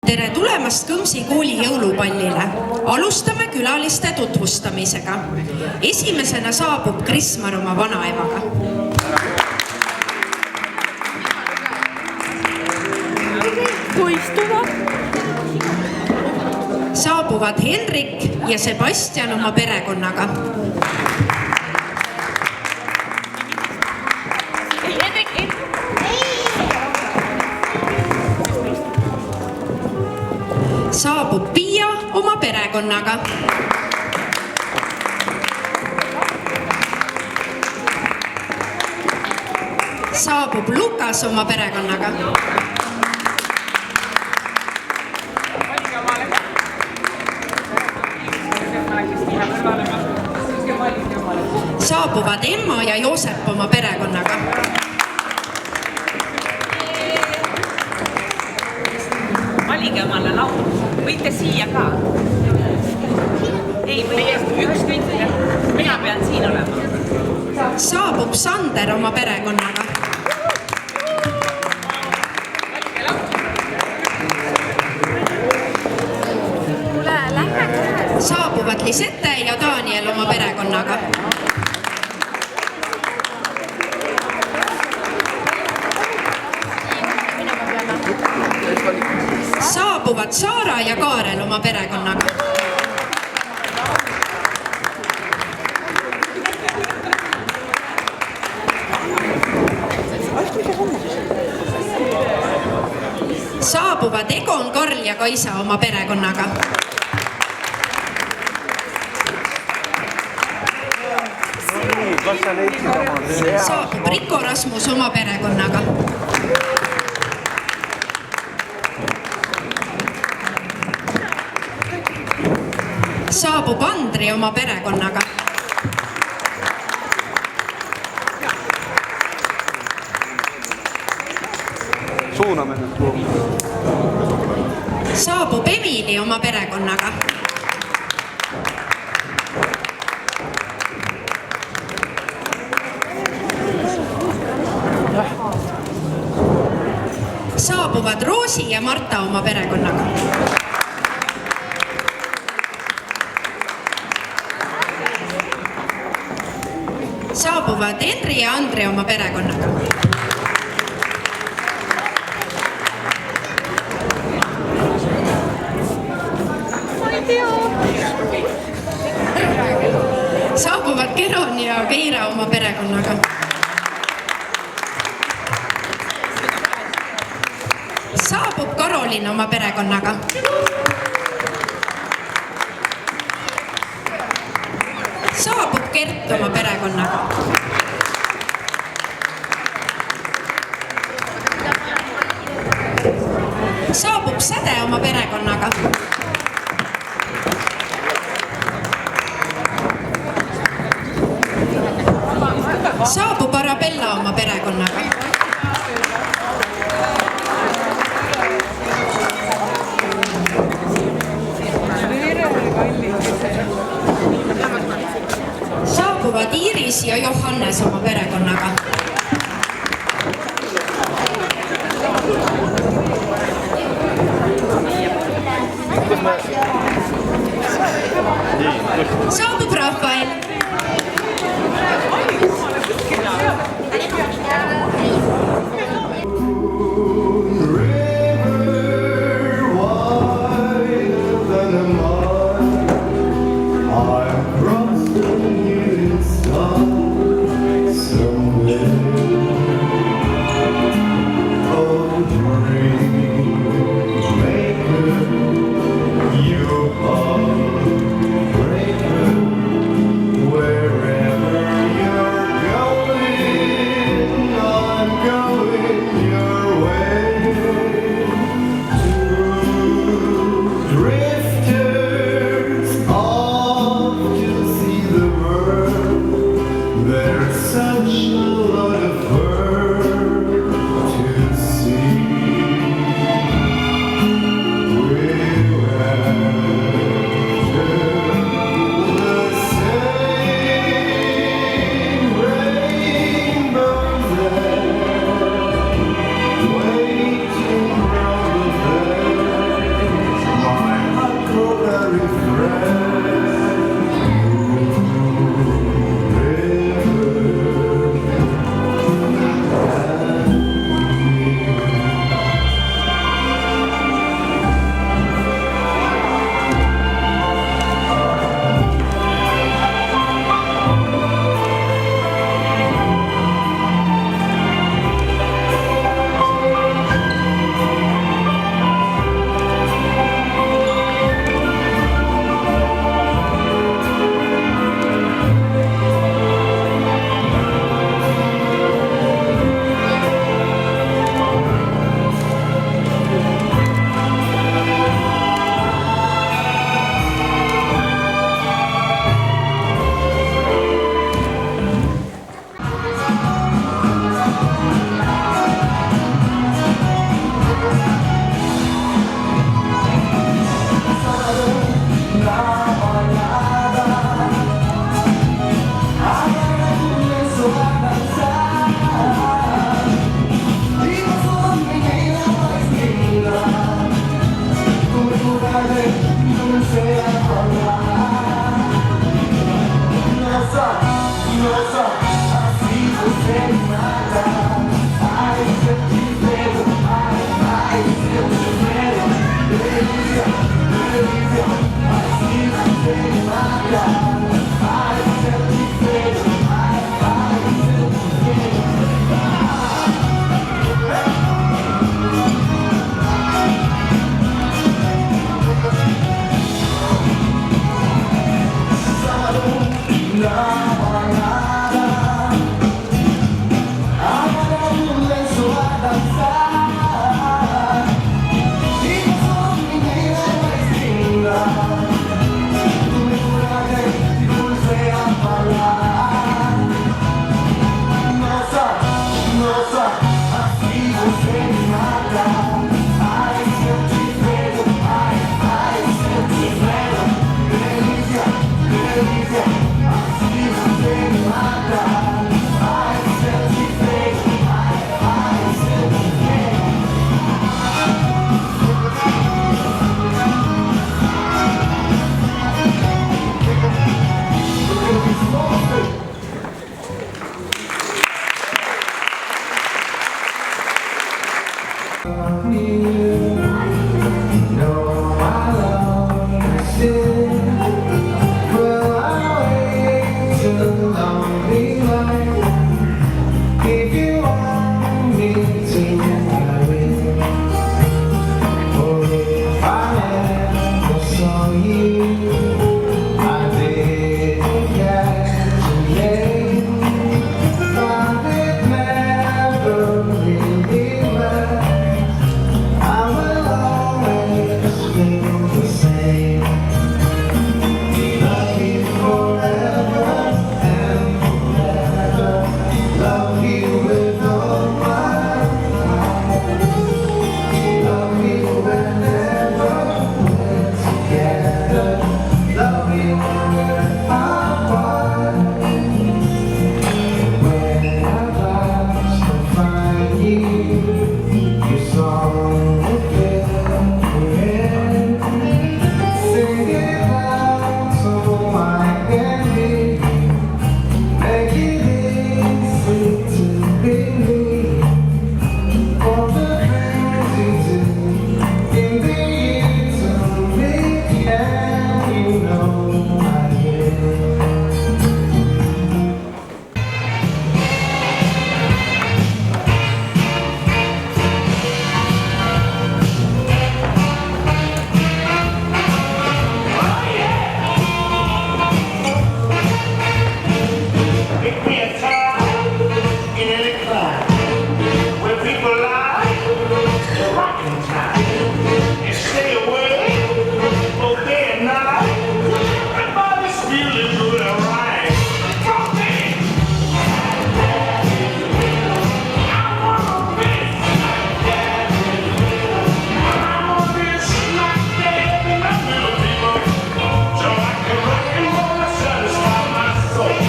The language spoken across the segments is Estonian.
Tere tulemast Kõmsi kooli jõulupallile. Alustame külaliste tutvustamisega. Esimesena saabub Krismar oma vanaemaga. Saabuvad Henrik ja Sebastian oma perekonnaga. Saabub Pia oma perekonnaga. Saabub Lukas oma perekonnaga. Saabuvad Emma ja Joosep oma perekonnaga. Valige omale laulu. Võite siia ka. Ei, ükskõik. Mina pean siin olema. Saabub Sander oma perekonnaga. Saabuvad Lisette ja Daniel oma perekonnaga. Saabuvad Saara ja Kaarel oma perekonnaga. Saabuvad Egon, Karl ja Kaisa oma perekonnaga. Saabub Riko Rasmus oma perekonnaga. Saabub Andri oma perekonnaga. Suuname nüüd kuhu. Saabub Emili oma perekonnaga. Saabuvad Roosi ja Marta oma perekonnaga. Saabuvad Henri ja Andre oma perekonnaga. Saabuvad Keron ja Keira oma perekonnaga. Saabub Karolin oma perekonnaga. Saabub Kert oma perekonnaga. Saabub Säde oma perekonnaga. Saabub Arabella oma perekonnaga. Saabuvad Iiris ja Johannes oma perekonnaga. Saabub Rafael. There's such a lot If you want me to, I will. For if I never saw you, I didn't catch your name. But it never really matters. I will always feel the same. Love you forever and forever. Love you with all my heart. Love you whenever we're together. Love you when I'm apart. When at last I find you, your song will fill me in. Sing it loud so I can hear you. Make it easy to believe all the things you do in the years to me, and you know I will. Pick me a time in any climb where people lie, the rocking time, and stay away both day and night. Everybody's feeling good and right. From me, I wanna be smack dab in the middle, people, so I can rock and roll and satisfy my soul.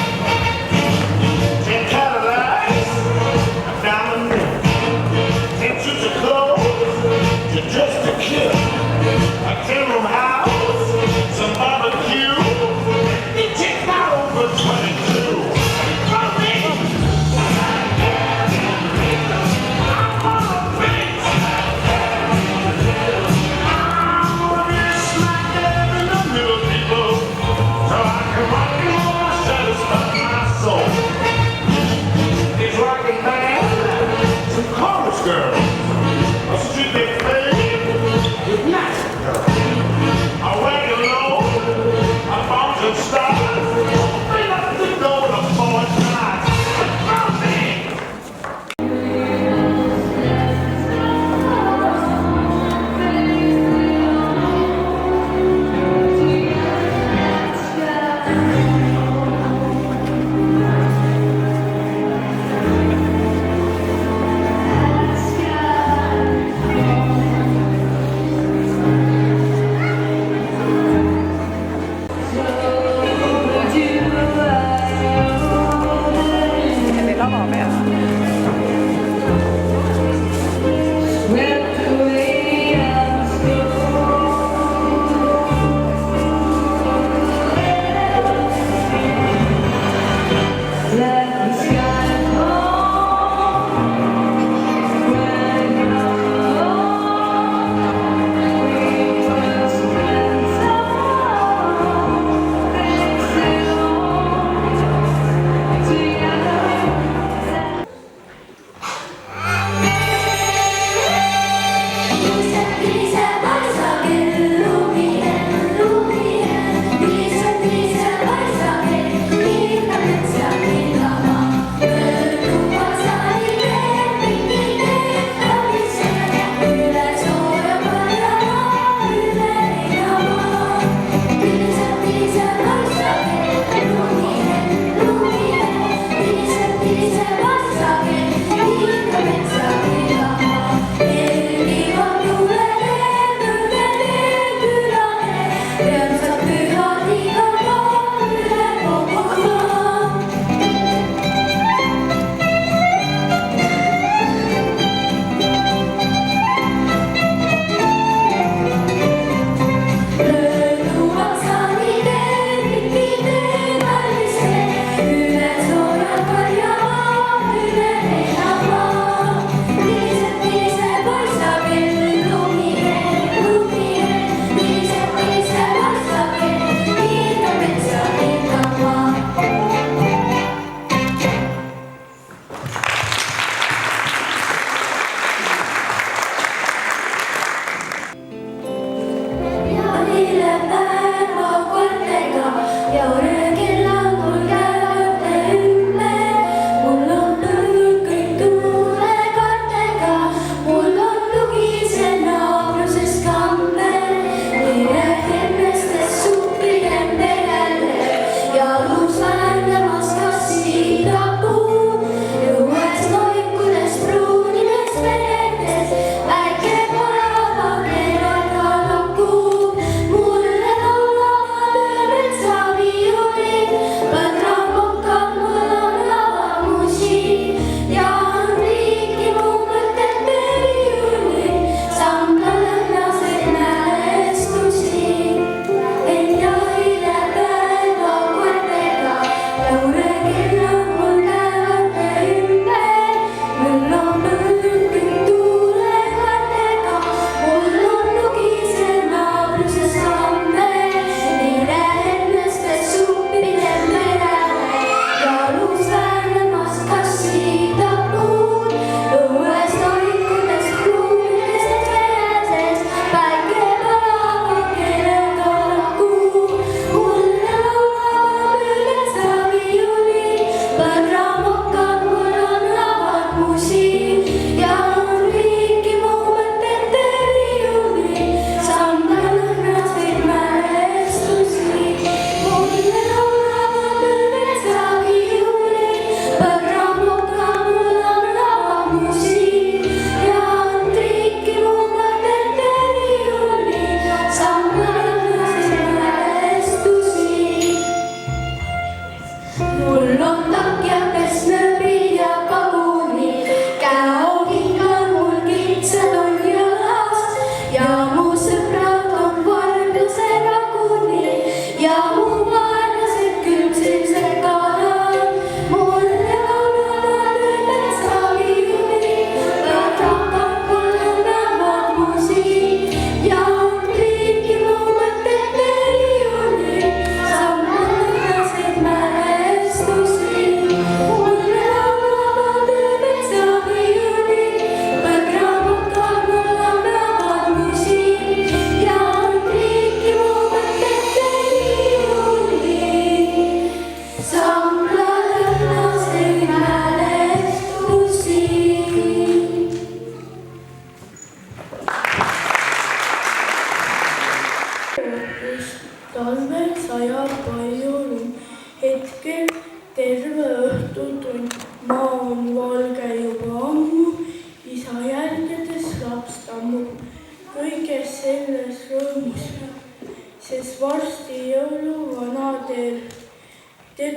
Ten Cadillacs, a diamond ring, 10 suits of clothes, to just to kill. A 10-room house, some barbecue. It takes out over 22. From me, I wanna be smack dab in the middle, people, so I can rock and roll and satisfy my soul. It's rockin' band, some chorus girls, a street they play with nice girls, a wagon low, a bounce and stars, they like to go to Fort Knox. From me, lava peal.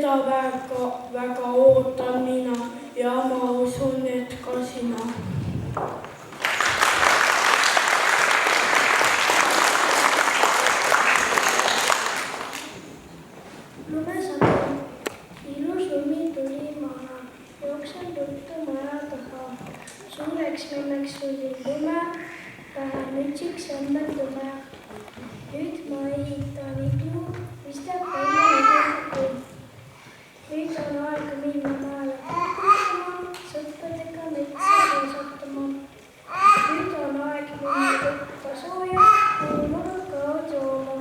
seda väga ootan mina ja ma usun, et ka sina. Lumesadam, ilus lumi tuli maha, jooksen ruttu maja taha. Suureks memmeks tuli lume, pähe mütsiks ümber tume. Nüüd ma ehitan iglu, mis teeb välja nädalakuu. Nüüd on aeg minna maale puhkama, sõpradega metsa reisatama. Nüüd on aeg minna võtta sooja, kuumanud kaod jooma.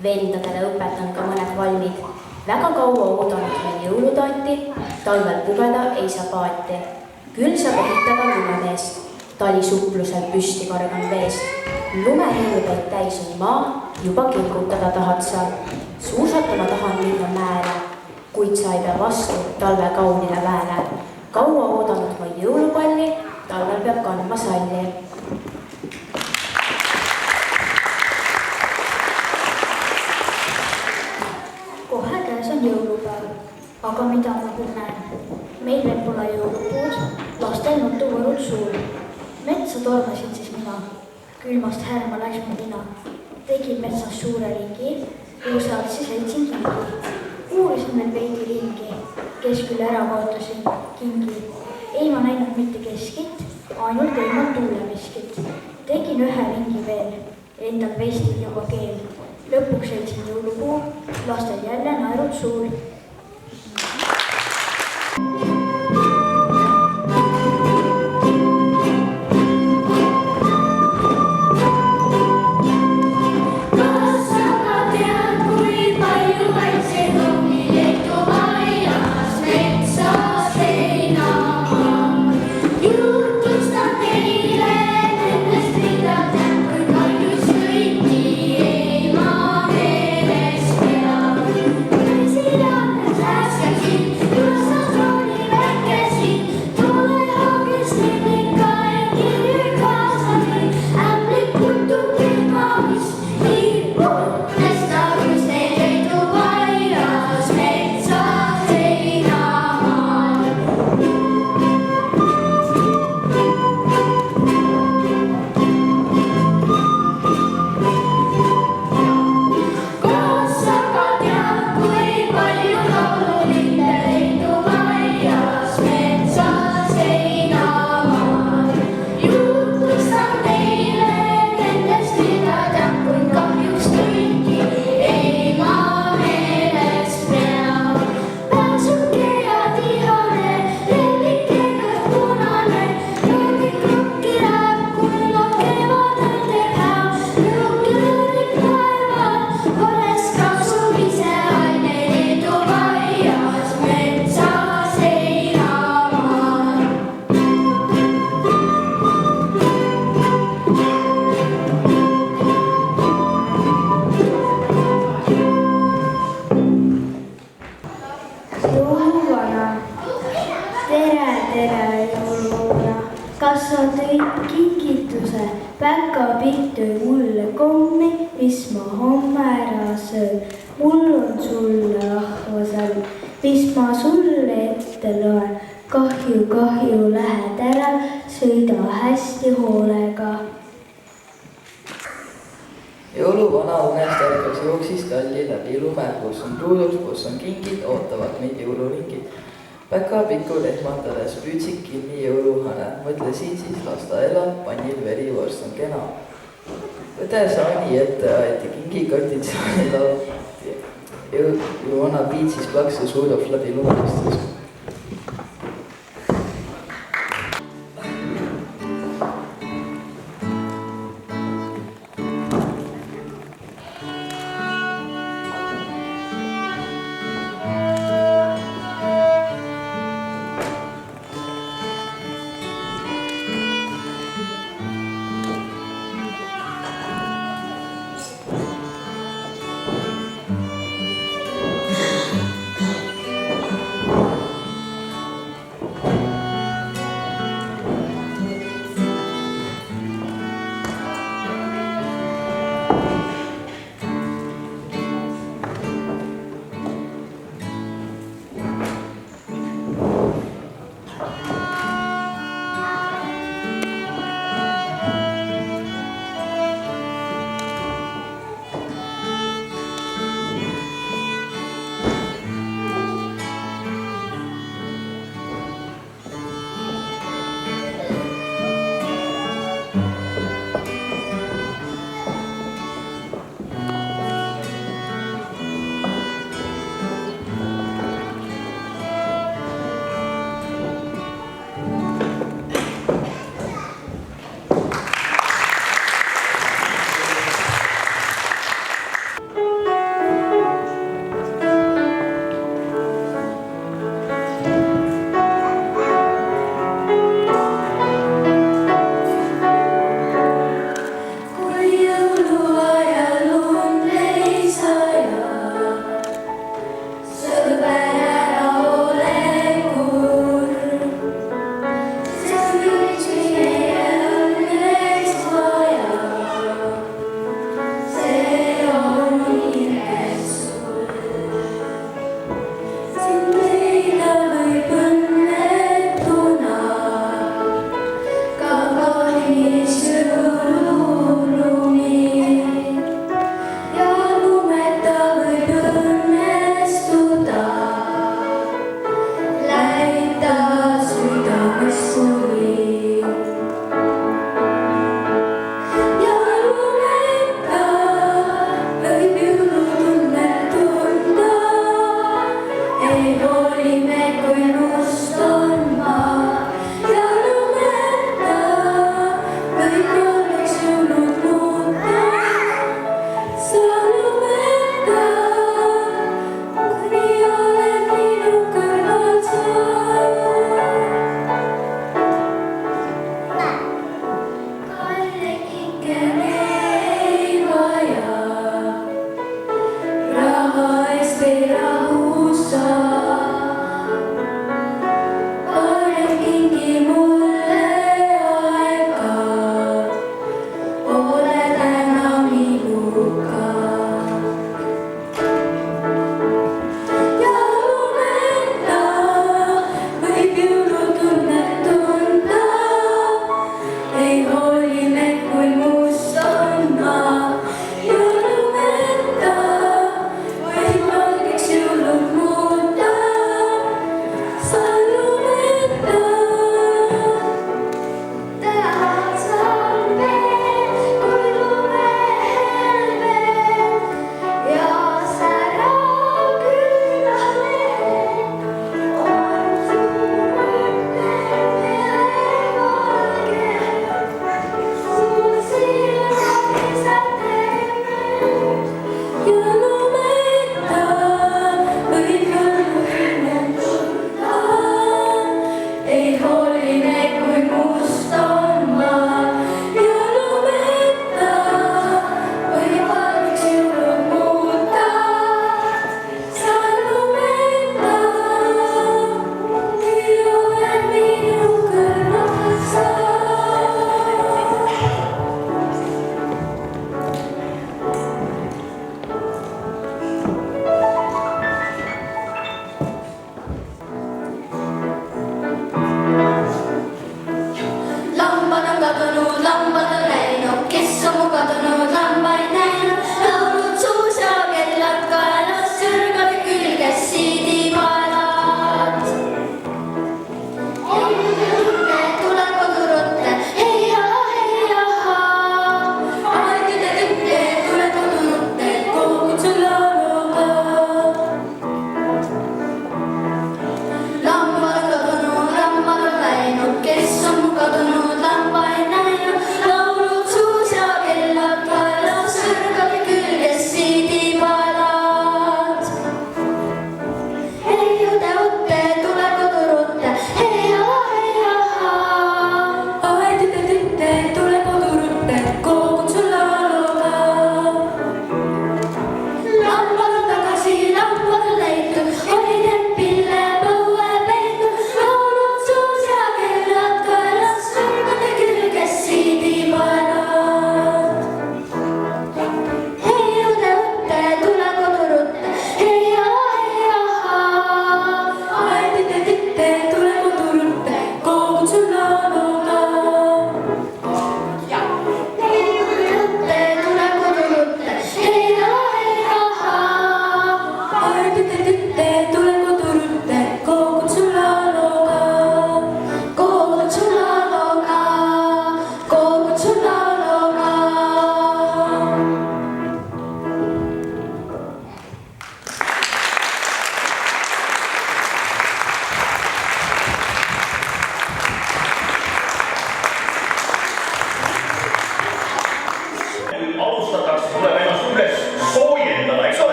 Vendadele õpetan ka mõned valmid. Väga kaua oodanud meil jõulutorti, talvel pugeda ei saa paati. Küll saab ehitada lumemeest, talisupplusel püsti kargan veest. Lumehirveid täis on maa, juba kilgutada tahad sa. Suusatama tahan minna mäele, kuid sa ei pea vastu talve kaunile väele. Kaua oodanud ma jõulupalli, talvel peab kandma salli. Kohe käes on jõulupäev, aga mida ma küll näen? Meil veel pole jõulupuud, lastel nutuvõrud suur. Metsa tormasin siis mina, külmast härma läks mu nina. Tegin metsas suure ringi, puusaatsi leidsin kingi. Uurisin veel veidi ringi, kes küll ära kaotasin kingi. Ei ma näinud mitte keskit, ainult ilma tuulemiskit. Tegin ühe ringi veel, endal vestil juba keel. Lõpuks leidsin jõulupuu, lastel jälle naerud suur. Kas sa tõid kingituse, päkapilt tõi mulle kommi, mis ma homme ära söön. Mul on sulle rahvasalm, mis ma sulle ette loen. Kahju, lähed ära, sõida hästi hoolega. Jõuluvana unest ärkas jooksis talli läbi lume, kus on truudus, kus on kingid, ootavad meid jõuluringid. Päkapiku lehmatades püüdsik kinni jõuluhane, mõtlesin siis lasta elab, pannil verivorst on kena. Õde saani ette aeti kingikotid saani lauti. Jõuluvana piitsis plaksu suudab läbi lumestus.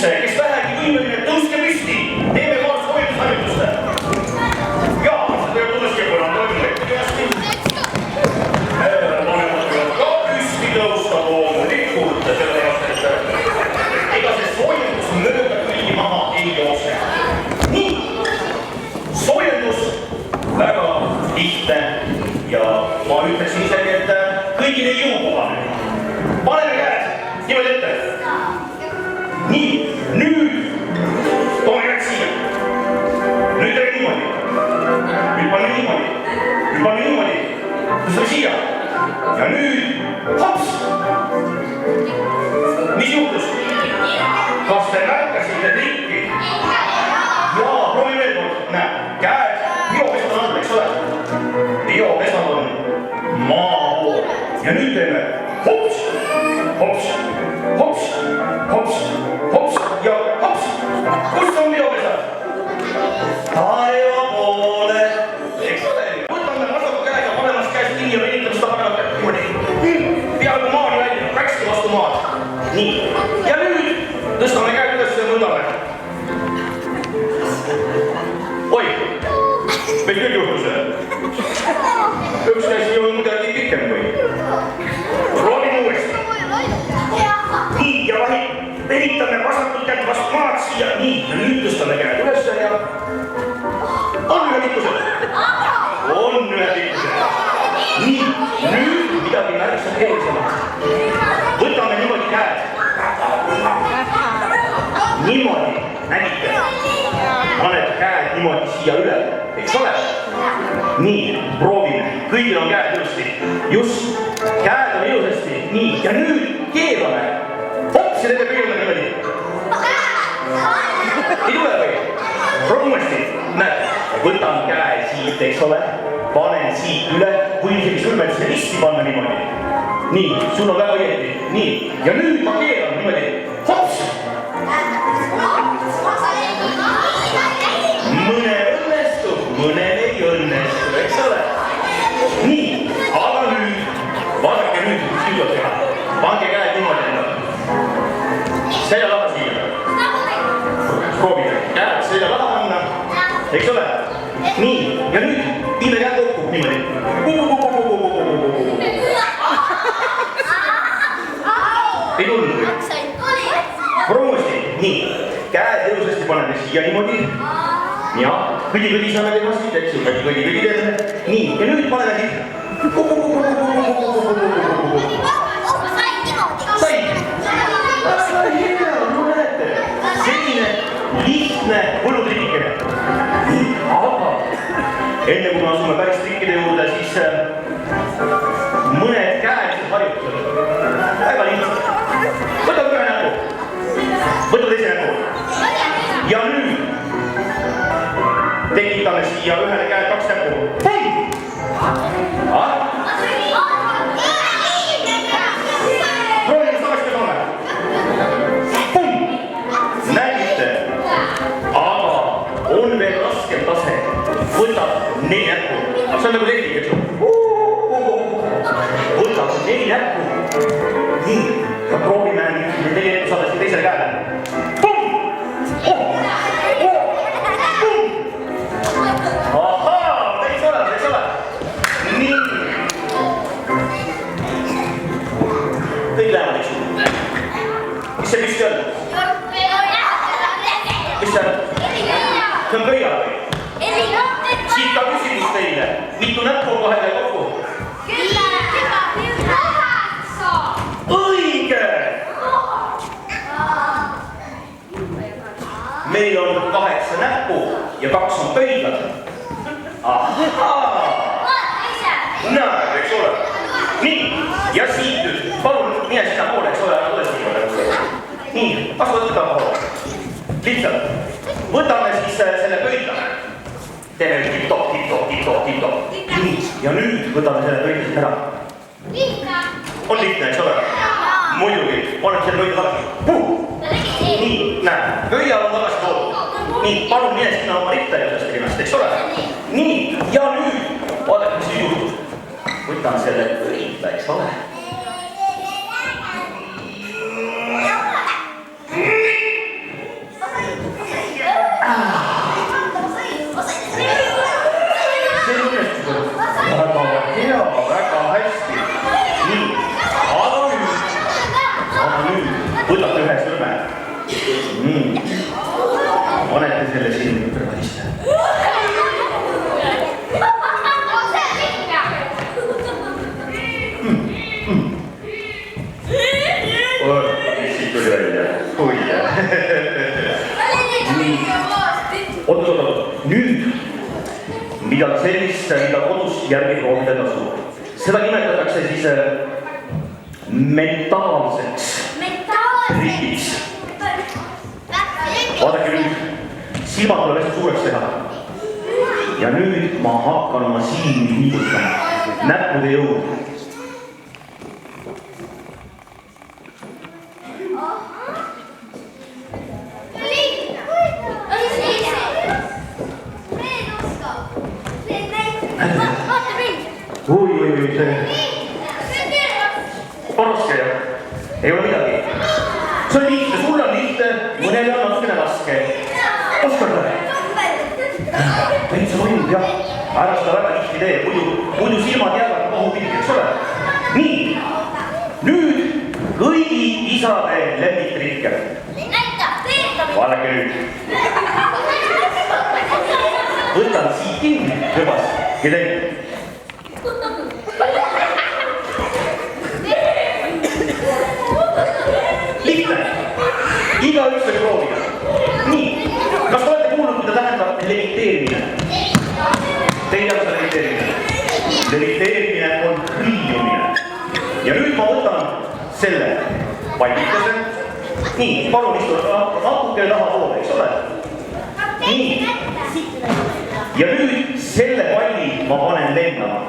kes vähegi võimeline, tõuske püsti, teeme koos hoiusharjutuste. Ja, seda ei tule siia, kuna toimub ette hästi. Vanemad võivad ka püsti tõusta loomulikult, sellepärast, et ega see soojendus mööda külgi maha ei jookse. Nii, soojendus väga lihtne ja ma ütleksin isegi, et kõigile jõukohane. Paneme käed niimoodi ette. Nii, nüüd toome käed siia. Nüüd teeme niimoodi. Nüüd paneme niimoodi. Nüüd paneme niimoodi. Tõstame siia. Ja nüüd hops. Mis juhtus? Kas te märkasite trikki? Jaa, proovi veel kord. Näe, käed biopesad on, eks ole? Biopesad on maa pool. Ja nüüd teeme hops, hops, hops, hops, hops ja hops. Kus on biopesad? Taeva poole. Eks ole? Võtame vasaku käe ja panemas käest kinni ja venitame seda panevat niimoodi. Peaaegu maani välja, väksti vastu maad. Nii. Ja nüüd tõstame käed üles ja mõõdame. Oi, meil küll juhtus. Üks käsi on midagi pikem või? Proovime uuesti. Nii, ja vahi, venitame vasakult kätt vastu maad siia. Nii, ja nüüd tõstame käed üles ja... On ühed ikkused? On ühed ikkused. Nii, nüüd midagi märksa keelisemaks. Võtame niimoodi käed. Niimoodi, nägite? Paned käed niimoodi siia üle, eks ole? Nii, proovime. Kõigil on käed ilusti. Just, käed on ilusasti. Nii, ja nüüd keerame. Hops, ja teeme kõigile niimoodi. Ei tule või? Proovime uuesti. Näed, võtan käe siit, eks ole? Panen siit üle, kui isegi sõrmedesse risti panna niimoodi. Nii, sul on väga õieti. Nii, ja nüüd ma keeran niimoodi. Hops! Mõnel õnnestub, mõnel ei õnnestu, eks ole? Nii, aga nüüd, vaadake nüüd, mis nüüd on teha. Pange käed niimoodi endale. Selja taha siia. Proovige, käed selja taha panna, eks ole? Nii, ja nüüd viime käed kokku niimoodi. Ei tulnud või? Proomusti, nii, käed ilusasti paneme siia niimoodi. Ja, kõdi saame teha siit, eks ju, kõdi teeme. Nii, ja nüüd paneme siit. Said! Väga hea, no näete. Selline lihtne võlutrikikene. Aga enne kui me asume päris trikkide juurde, siis mõned käelised harjutused. Väga lihtsalt. Võtame ühe näpu. Võtame teise näpu. Ja nüüd tekitame siia ühele käe 2 näpu. Proovime samast ka saame. Nägite, aga on veel raskem tase. Võtab 4 näppu. See on nagu tehnik, eks ju. Võtab 4 näppu. Nii, ja proovime nüüd 4 näppu saada siia teisele käele. Kõik lähevad, eks ju. Mis see püsti on? Mis see on? See on pöial või? Siit ka küsimus teile. Mitu näppu on vahele kokku? Õige! Meil on 8 näppu ja 2 on pöidlad. Ahaa! Näed, eks ole. Nii, ja siit nüüd. Palun, mine sinna poole, eks ole, tule siia. Nii, kas võtta poole? Lihtsalt. Võtame siis selle pöidla. Teeme tip-top, tip-top, tip-top, tip-top. Nii, ja nüüd võtame selle pöidla ära. On lihtne, eks ole? Muidugi, paneb selle pöidla tagasi. Nii, näe, pöidla on tagasi toodud. Nii, palun mine sinna oma ritta ja sellest ennast, eks ole? Nii, ja nüüd, vaadake, mis nüüd juhtub. Võtan selle pöidla, eks ole? panete selle silmi kõrvalisse. Siit tuli välja. Oot. Nüüd midagi sellist, mida kodus järgi proovida tasu. Seda nimetatakse siis mentaalseks trikiks. Vaadake nüüd, silmad tuleb hästi suureks teha. Ja nüüd ma hakkan oma silmi liigutama. Näppude jõud. Oi, see on raske jah, ei ole midagi. See on lihtne, sulle on lihtne, mõnele on natukene raske. Oskar või? Täitsa mõjub jah, ära seda väga lihtne tee, muidu silmad jäävad mahupilgi, eks ole. Nii, nüüd kõigi isade lemmiktrikke. Vaadake nüüd. Võtan siit kinni, rõbas, ja teine. Lihtne, igaüks võib proovida. Nii, kas olete kuulnud, mida tähendab leviteerimine? Te ei tea, mida leviteerimine? Leviteerimine on hõljumine. Ja nüüd ma võtan selle pallikese. Nii, palun istuda natuke taha poole, eks ole? Nii. Ja nüüd selle palli ma panen lennama.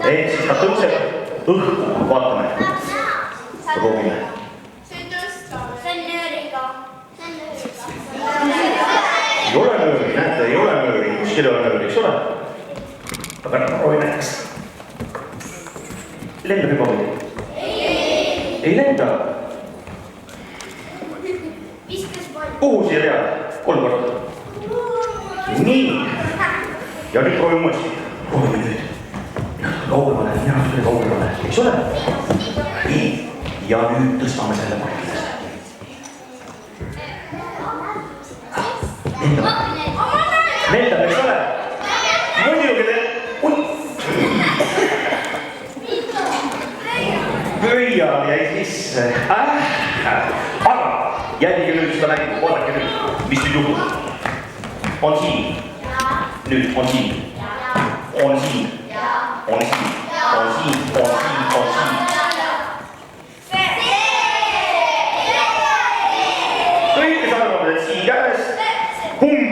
Ehk siis ta tõuseb õhku, vaatame. Proovime. Ei ole mööri, näete, ei ole mööri, kuskil ei ole mööri, eks ole? Aga proovime näiteks. Lendab juba või? Ei lenda. Kuhu siia teada? 3 korda. Nii. Ja nüüd proovime uuesti. Proovime nüüd. Kaugemale, natuke kaugemale, eks ole? Nii. Ja nüüd tõstame selle pallidesse. Lendab, eks ole? Muidugi te... Pöial jäi sisse. Aga jälgige nüüd seda mängu, vaadake nüüd, mis nüüd juhtub. On siin. Nüüd on siin. On siin. On siin. On siin. On siin. On siin. Kõik, kes arvavad, et siin käes. Pumm.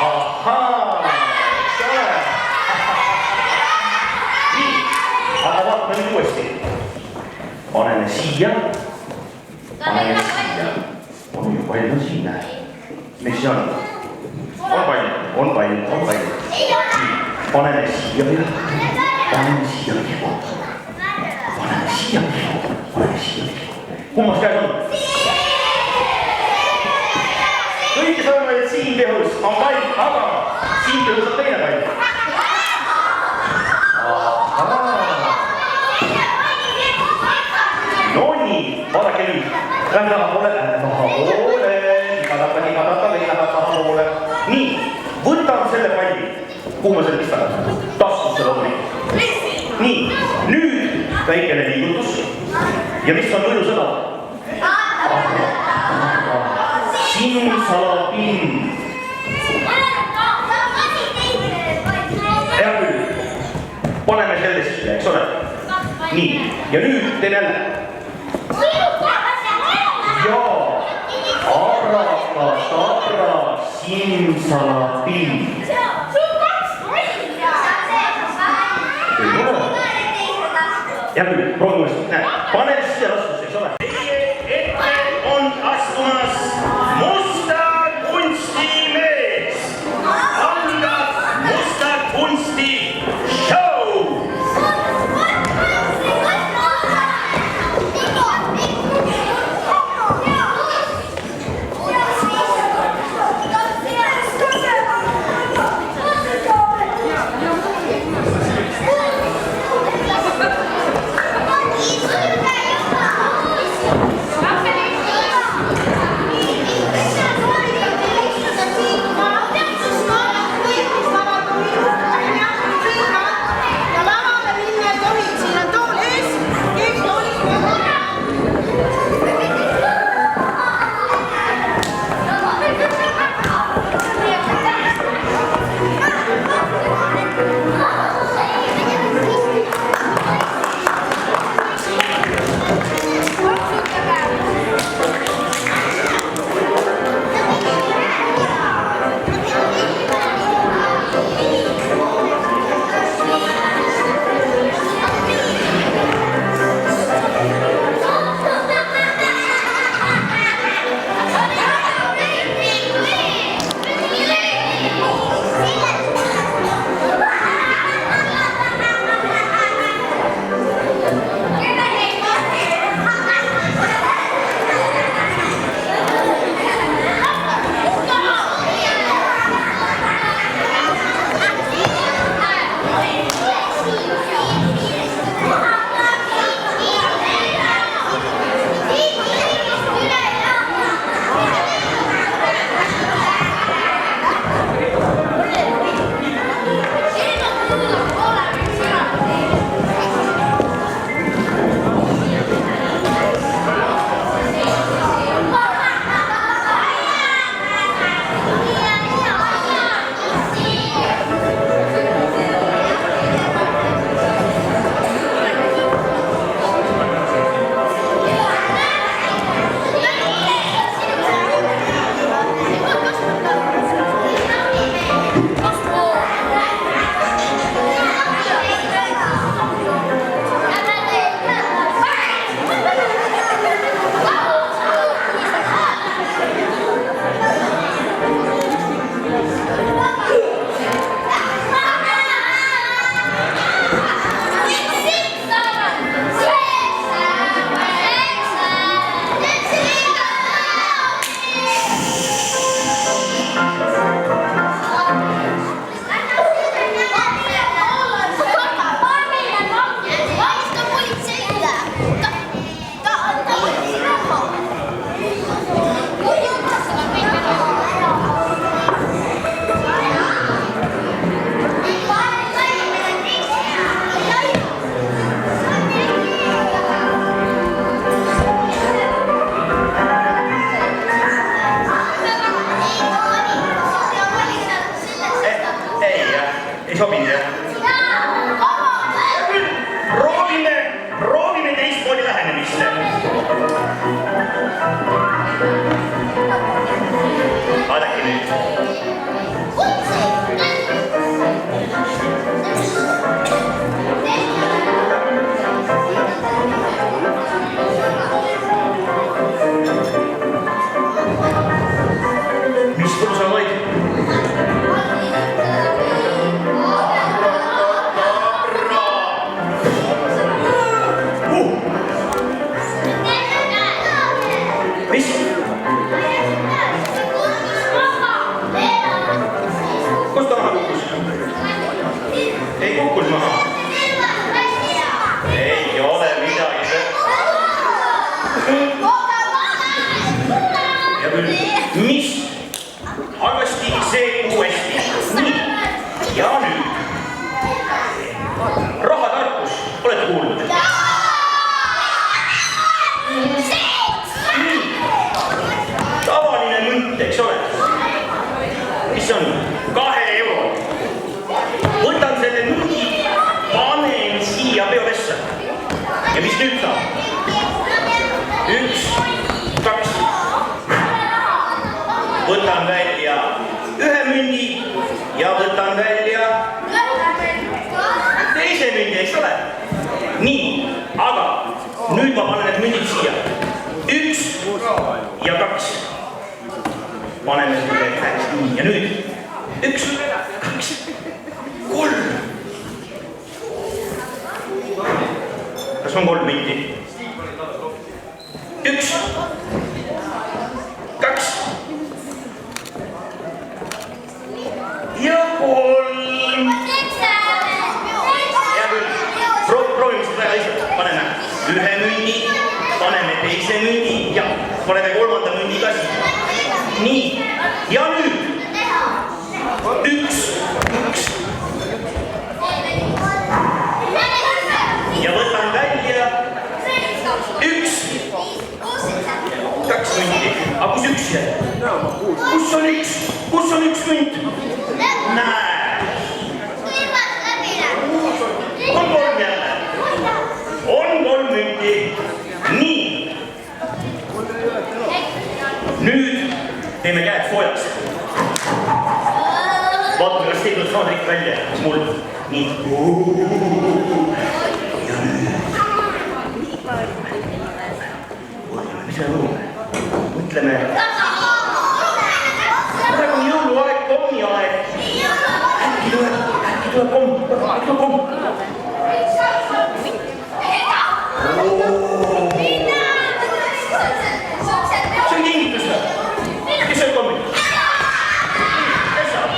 Ahaa. Eks ole. Nii. Aga vaatame nüüd uuesti. Paneme siia. Paneme siia. On ju palju siin, näe. Mis see on? On palju. On palju. On palju. Nii. Paneme siia. Paneme siia. Paneme siia. Paneme siia. Kummas käes on? Kõik, kes arvavad, et siin tehus on pall, aga siin tehus on teine pall. No nii, vaadake nüüd. Lähme tahapoole, tahapoole. Nii, võtan selle palli. Kuhu ma selle pistan? Taskusse loomulikult. Nii, nüüd väikene liigutus. Ja mis on võidusõna? Simsalabim. Hea küll. Paneme selle siia, eks ole? Nii, ja nüüd teen jälle. Jaa, arakadabra, simsalabim. Ei ole. Hea küll, proovi uuesti. Pane siia raskusse, eks ole? Teie ette on astumas musta kunstimees. Algab musta kunsti show. räägi nüüd. Mis sul sa vaid? Mis? Kus ta maha kukkus? Ei kukkus maha. Ei ole midagi. Ja küll, mis? Agasti see uuesti. Nii. Ja nüüd. Rahatarkus. Olete kuulnud? Tavaline münt, eks ole. Mis on? 2 euro. Võtan selle mündi, panen siia peovesse. Ja mis nüüd saab? 1, 2. Võtan välja 1 mündi ja võtan välja teise mündi, eks ole? Nii, aga nüüd ma panen need mündid siia. 1 ja 2. Paneme selle käeks nii ja nüüd 1, 2, 3. Kas on 3 mündi? 1, 2 ja 3. Hea küll, proovime seda teha lihtsalt. Paneme 1 mündi, paneme teise mündi ja paneme 3. mündi ka siia. Nii, ja nüüd 1, 2 ja võtan välja 1, 2 mündi. Aga kus 1 jääb? Kus on 1? Kus on 1 münt? Näe. On 3 jälle. On 3 münti. Nii. Nüüd teeme käed soojaks. Vaatame, kas teil tuleb saada ikka välja. Mul. Nii. Ja nüüd. Mis me mõtleme? Mõtleme. Praegu on jõuluaeg, kommiaeg. Äkki tuleb komm. Äkki tuleb komm. See on kingitus või? Kes on kommi? Kes saab?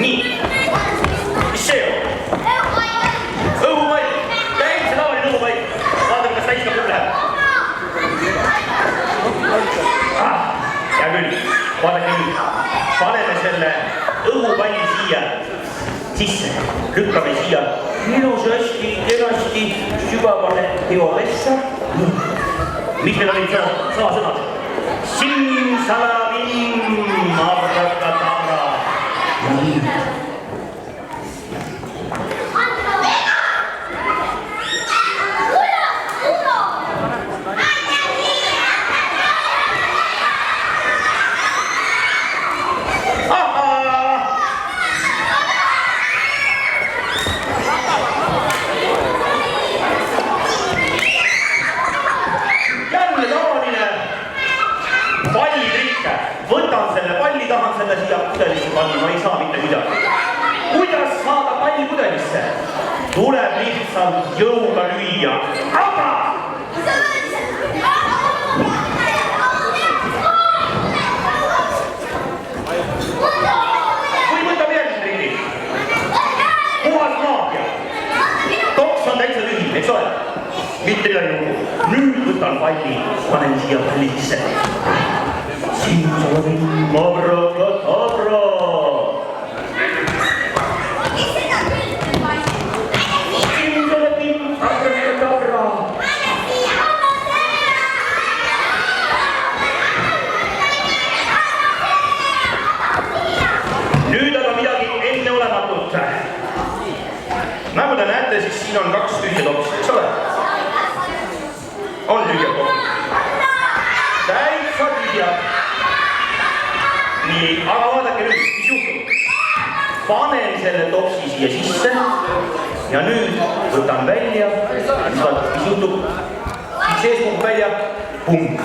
Nii. Mis see on? Õhupall. Täitsa tavaline õhupall. Vaatame, kas täis ka küll läheb. Hea küll. Vaadake nüüd. Paneme selle õhupalli siia sisse. Lükkame siia ilusasti, kenasti sügavale peovesse. Mis meil olid saasõnad? Simsalabim, abrakadabra. Võtan selle palli, tahan selle siia pudelisse panna, ma ei saa mitte midagi. Kuidas saada palli pudelisse? Tuleb lihtsalt jõuga lüüa. Aga! Või võtame järgmise ringi. Puhas maagia. Toks on täitsa lühi, eks ole? Mitte midagi muu. Nüüd võtan palli, panen siia palli sisse. Simsalabim, abrakadabra. Simsalabim, abrakadabra. Nüüd aga midagi enneolematut. Nagu te näete, siis siin on 2 tühja topsi, eks ole? On lüüa. panen selle topsi siia sisse ja nüüd võtan välja, mis juhtub, sees kukub välja, pumm.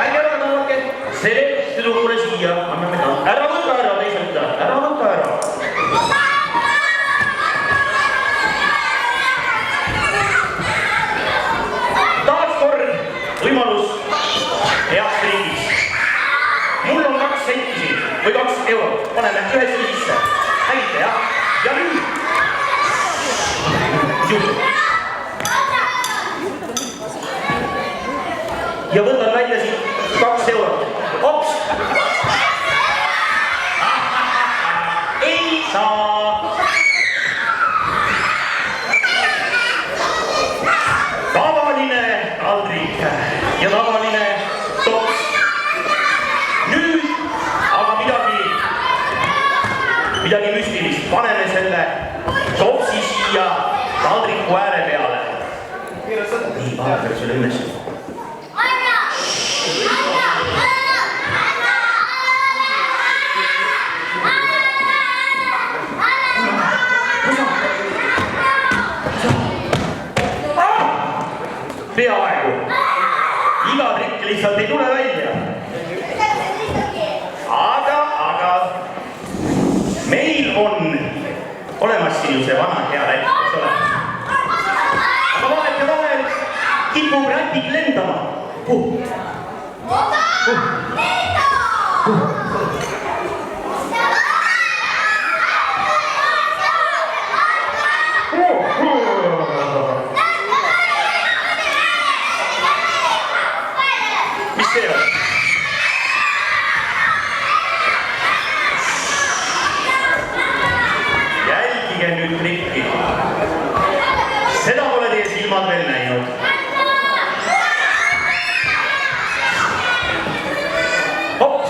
Ärge ära tõmmake, selle tüdrukule siia, anname ta. Ära võta ära, teisalt ta, ära võta ära. Taaskord võimalus heaks riigis. Mul on 2 senti siin või 2 eurot, paneme ühest sisse. Nägite, jah? Ja nüüd. Juhtu. Ja võtan välja siit 2 eurot. Ops! Ei saa! Tavaline taldrik ja tavaline tops. Nüüd aga midagi müstilist. Paneme selle topsi siia taldriku ääre peale. Nii, vaatame selle üles. Peaaegu. Iga trikk lihtsalt ei tule välja. Aga meil on olemas siin ju see vana hea rätt, eks ole. Aga vahel kipub rätik lendama. Mis see on? Jälgige nüüd trikki. Seda pole teie silmad veel näinud. Hopp!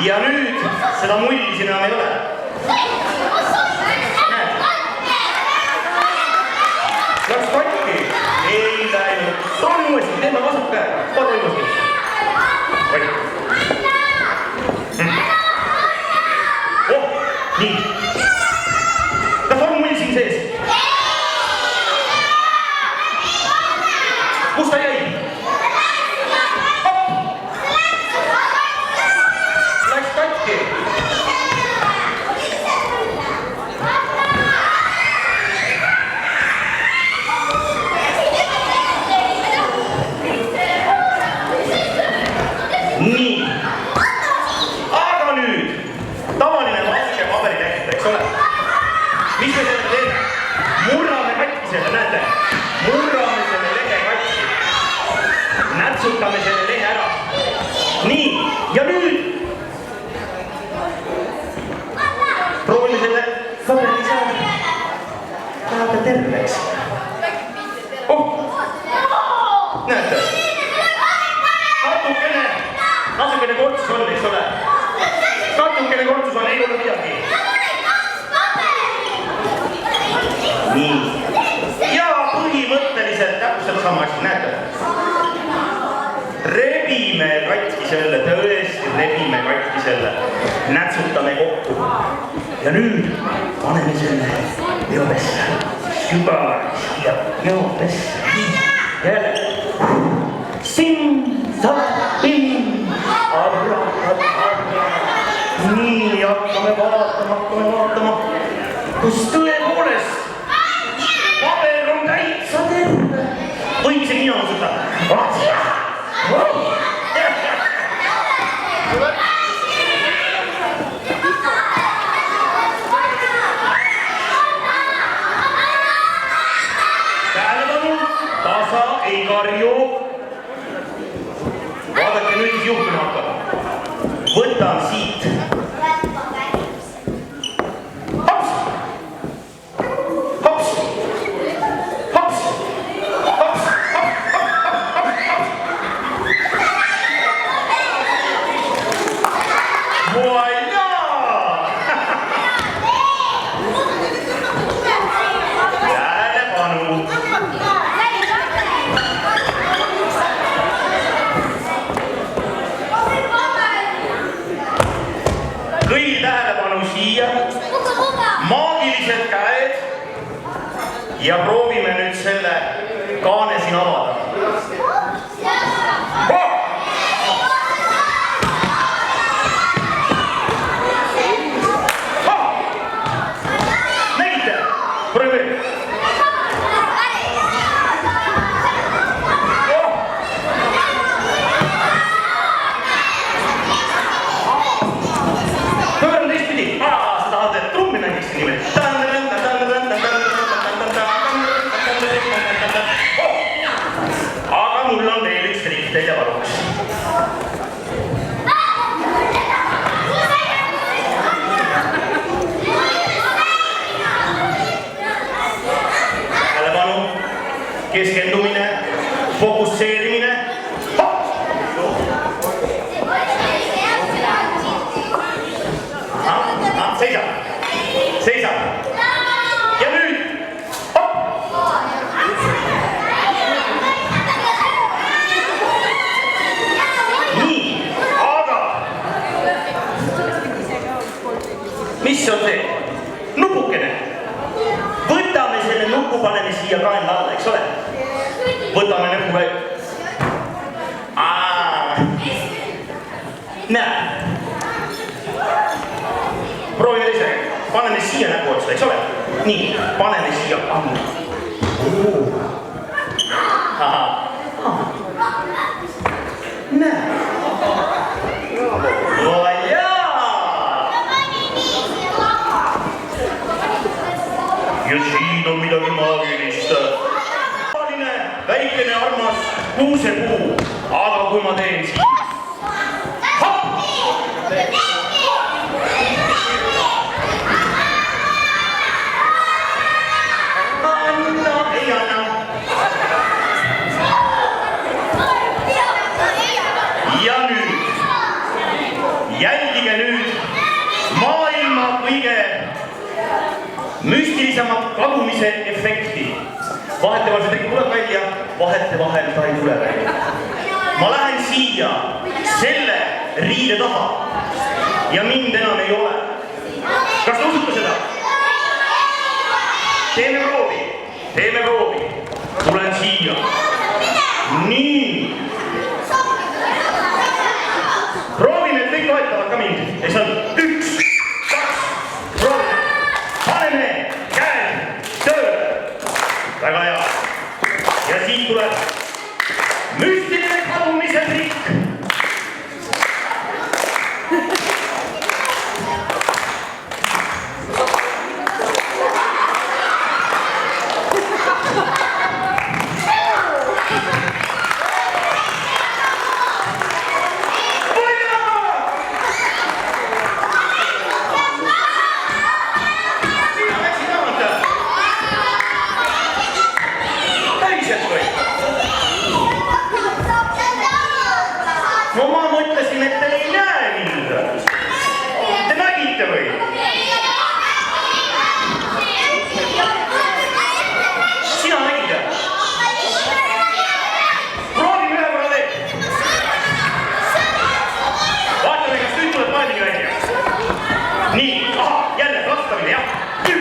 Ja nüüd seda mulli siin enam ei ole. Läks katki. Ei läinud. Toon uuesti, teeme vasak käe. Vaata uuesti. Oh, nii. Kas on mull siin sees? Kus ta jäi? Läks katki. Nii. Aga nüüd tavaline valge paberitäht, eks ole. Mis me selle teeme? Murrame katki selle, näete? Murrame selle lehe katki. Nätsutame selle lehe ära. Nii, ja nüüd proovime selle paberi saada terveks. Oh, näete? Natukene kortsus on, eks ole. Natukene kortsus on, ei ole midagi. Nii. Ja põhimõtteliselt täpselt sama asi, näete? Rebime katki selle, tõesti rebime katki selle. Nätsutame kokku. Ja nüüd paneme selle joodesse. Sügar ja joodesse. Jälle. Sing, sa, ping. Nii, hakkame vaatama, kus tõepoolest paber on täitsa terve. Võib see mina seda? Tähelepanu, tasa ei karju. Vaadake nüüd, mis juhtuma hakkab. Võtan siit. Hops! Hops! Hops! Hops! Voilà! Tähelepanu! ja proovime nüüd selle kaane siin avada. Nägite? Proovime. Pööran teistpidi. Sa tahad, et trummi nägiks niimoodi. Aga mul on veel üks trikk teile paluks. Tähelepanu, keskendumine, fokusseerimine. Seisa, seisa. Ja nüüd. Nii, aga mis on see? Nupukene. Võtame selle nupu, paneme siia kaenla alla, eks ole? Võtame nupu välja. Näe. Proovime teisega. Paneme siia näpu otsa, eks ole? Nii, paneme siia ammu. Näe. Ja siin on midagi maagilist. Väikene armas kuusepuu, aga kui ma teen siin. Ja nüüd, jälgige nüüd maailma kõige müstilisemat kadumise efekti. Vahetevahel see tuleb välja, vahetevahel ta ei tule välja. Ma lähen siia selle riide taha ja mind enam ei ole. Kas te usute seda? Teeme proovi, teeme proovi. Tulen siia. Nii. Proovime, et kõik toetavad ka mind. Ja see on 1, 2, proovime. Paneme käed tööle. Väga hea. Ja siit tuleb müstiline kadumise trikk. No ma mõtlesin, et te ei näe mind. Te nägite või? Sina nägid? Proovime ühe korra veel. Vaatame, kas nüüd tuleb paanigi välja. Nii, jälle rastamine, jah. 1.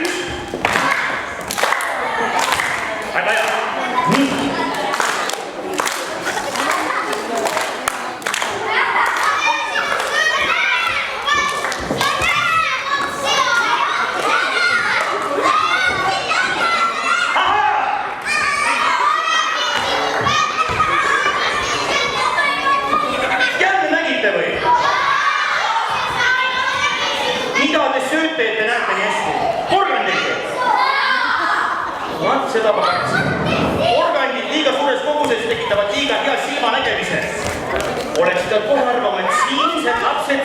Väga hea. Nii. Mida te sööte, et te näete nii hästi? Porgandit! Vaat seda pagaks. Porgandid liiga suures koguses tekitavad liiga hea silmanägemise. Oleksid kohe arvama, et siinsed lapsed